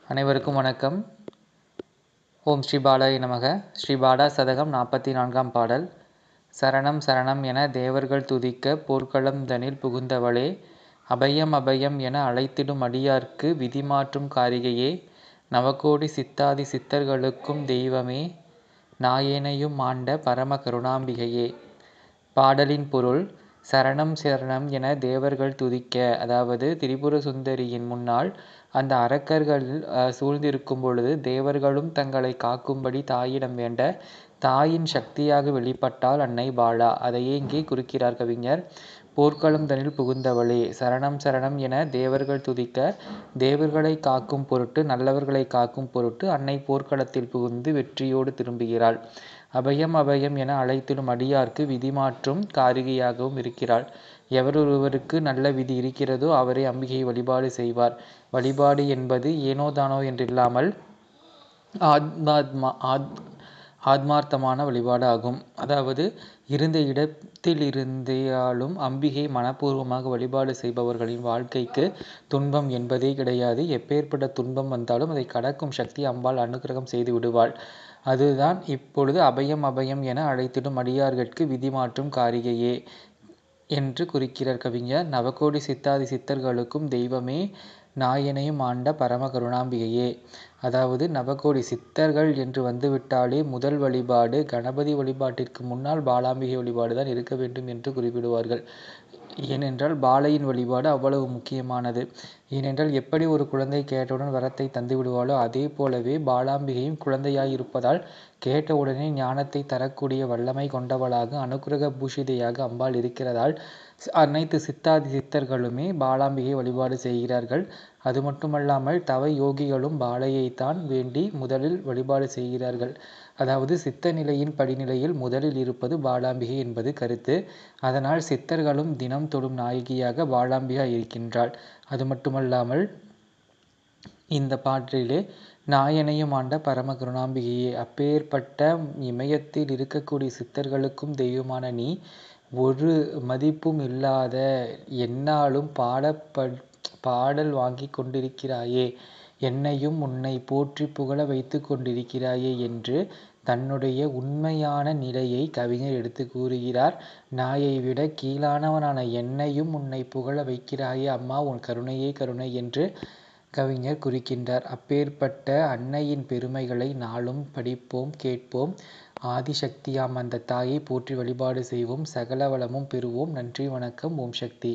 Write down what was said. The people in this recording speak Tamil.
அனைவருக்கும் வணக்கம். ஓம் ஸ்ரீ பாலாய நமக. ஸ்ரீ பாலா சதகம் 44ஆம் பாடல். சரணம் சரணம் என தேவர்கள் துதிக்க போர்க்களம் தனில் புகுந்தவளே, அபயம் அபயம் என அழைத்திடும் அடியார்க்கு விதிமாற்றும் காரிகையே, நவகோடி சித்தாதி சித்தர்களுக்கும் தெய்வமே, நாயேனையும் ஆண்ட பரம கருணாம்பிகையே. பாடலின் பொருள்: சரணம் சரணம் என தேவர்கள் துதிக்க, அதாவது திரிபுர சுந்தரியின் முன்னால் அந்த அரக்கர்கள் சூழ்ந்திருக்கும் பொழுது தேவர்களும் தங்களை காக்கும்படி தாயிடம் வேண்ட, தாயின் சக்தியாக வெளிப்பட்டாள் அன்னை பாலா. அதையே இங்கே குறிக்கிறார் கவிஞர். போர்க்களம் தனில் புகுந்தவளே, சரணம் சரணம் என தேவர்கள் துதிக்க, தேவர்களை காக்கும் பொருட்டு, நல்லவர்களை காக்கும் பொருட்டு அன்னை போர்க்களத்தில் புகுந்து வெற்றியோடு திரும்புகிறாள். அபயம் அபயம் என அழைத்திடும் அடியார்க்கு விதிமாற்றும் காரிகையாகவும் இருக்கிறாள். எவரொருவருக்கு நல்ல விதி இருக்கிறதோ அவரே அம்பிகை வழிபாடு செய்வார். வழிபாடு என்பது ஏனோதானோ என்றில்லாமல் ஆத்மார்த்தமான வழிபாடு ஆகும். அதாவது இருந்த இடத்திலிருந்தாலும் அம்பிகை மனப்பூர்வமாக வழிபாடு செய்பவர்களின் வாழ்க்கைக்கு துன்பம் என்பதே கிடையாது. எப்பேற்பட்ட துன்பம் வந்தாலும் அதை கடக்கும் சக்தி அம்பாள் அனுக்கிரகம் செய்து விடுவாள். அதுதான் இப்பொழுது அபயம் அபயம் என அழைத்திடும் அடியார்கட்கு விதிமாற்றும் காரிகையே என்று குறிக்கிறார் கவிஞர். நவகோடி சித்தாதி சித்தர்களுக்கும் தெய்வமே, நாயனையும் ஆண்ட பரம கருணாம்பிகையே. அதாவது நவகோடி சித்தர்கள் என்று வந்துவிட்டாலே முதல் வழிபாடு கணபதி வழிபாட்டிற்கு முன்னால் பாலாம்பிகை வழிபாடு தான் இருக்க வேண்டும் என்று குறிப்பிடுவார்கள். ஏனென்றால் பாலையின் வழிபாடு அவ்வளவு முக்கியமானது. ஏனென்றால் எப்படி ஒரு குழந்தை கேட்டவுடன் வரத்தை தந்து விடுவாளோ அதே போலவே பாலாம்பிகையும் குழந்தையாய் இருப்பதால் கேட்டவுடனே ஞானத்தை தரக்கூடிய வல்லமை கொண்டவளாக அனுக்கிரக பூஷிதையாக அம்பாள் இருக்கிறதால் அனைத்து சித்தாதி சித்தர்களுமே பாலாம்பிகை வழிபாடு செய்கிறார்கள். அது மட்டுமல்லாமல் தவ யோகிகளும் பாலையைத்தான் வேண்டி முதலில் வழிபாடு செய்கிறார்கள். அதாவது சித்த நிலையின் படிநிலையில் முதலில் இருப்பது பாலாம்பிகை என்பது கருத்து. அதனால் சித்தர்களும் தினம் தொடும் நாயகியாக பாலாம்பிகா இருக்கின்றாள். அது மட்டுமல்லாமல் இந்த பாட்டிலே நாயனையும் ஆண்ட பரம கருணாம்பிகையே, அப்பேற்பட்ட இமயத்தில் இருக்கக்கூடிய சித்தர்களுக்கும் தெய்வமான நீ ஒரு மதிப்பும் இல்லாத என்னாலும் பாடல் வாங்கி கொண்டிருக்கிறாயே, என்னையும் உன்னை போற்றி புகழ வைத்து கொண்டிருக்கிறாயே என்று தன்னுடைய உண்மையான நிலையை கவிஞர் எடுத்து கூறுகிறார். நாயை விட கீழானவனான என்னையும் உன்னை புகழ வைக்கிறாயே அம்மா, உன் கருணையே கருணை என்று கவிஞர் குறிக்கின்றார். அப்பேற்பட்ட அன்னையின் பெருமைகளை நாளும் படிப்போம், கேட்போம். ஆதிசக்தியாம் அந்த தாயை போற்றி வழிபாடு செய்வோம். சகல வளமும் பெறுவோம். நன்றி, வணக்கம். ஓம் சக்தி.